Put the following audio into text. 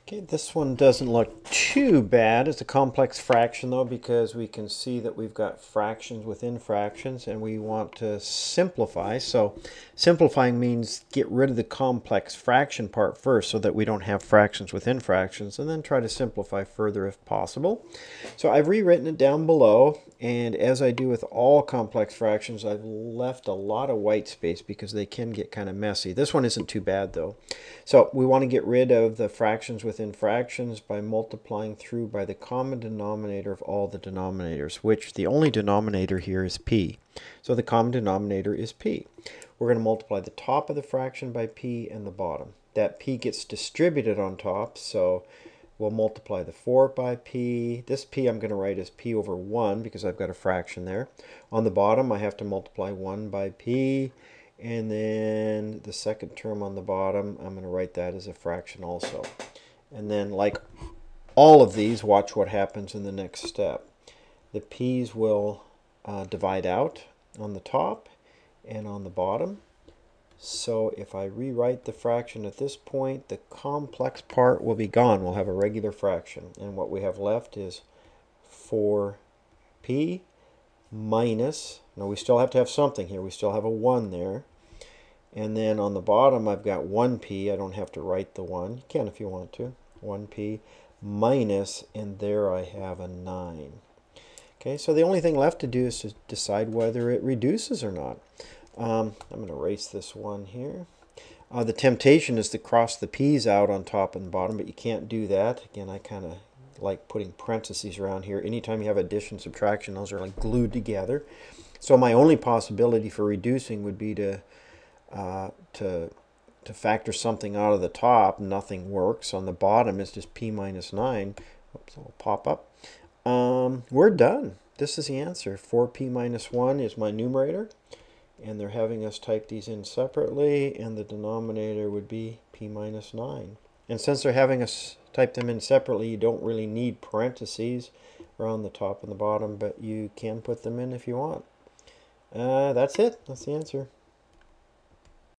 Okay, this one doesn't look too bad. It's a complex fraction though, because we can see that we've got fractions within fractions and we want to simplify. So simplifying means get rid of the complex fraction part first so that we don't have fractions within fractions, and then try to simplify further if possible. So I've rewritten it down below, and as I do with all complex fractions, I've left a lot of white space because they can get kind of messy. This one isn't too bad though. So we want to get rid of the fractions within fractions by multiplying through by the common denominator of all the denominators, which the only denominator here is p. So the common denominator is p. We're going to multiply the top of the fraction by p and the bottom. That p gets distributed on top, so we'll multiply the 4 by p. This p I'm going to write as p over 1 because I've got a fraction there. On the bottom I have to multiply 1 by p. And then the second term on the bottom, I'm going to write that as a fraction also. And then, like all of these, watch what happens in the next step. The p's will divide out on the top and on the bottom. So if I rewrite the fraction at this point, the complex part will be gone. We'll have a regular fraction. And what we have left is 4p minus, now we still have to have something here, we still have a 1 there, and then on the bottom I've got 1p, I don't have to write the 1, you can if you want to, 1p minus, and there I have a 9. Okay, so the only thing left to do is to decide whether it reduces or not. I'm going to erase this one here. The temptation is to cross the p's out on top and bottom, but you can't do that. Again, I kind of like putting parentheses around here. Anytime you have addition, subtraction, those are like glued together. So my only possibility for reducing would be to factor something out of the top. Nothing works. On the bottom it's just p minus 9. Oops, it'll pop up. We're done. This is the answer. 4p minus 1 is my numerator, and they're having us type these in separately, and the denominator would be p minus 9. And since they're having us type them in separately, you don't really need parentheses around the top and the bottom, but you can put them in if you want. That's it. That's the answer.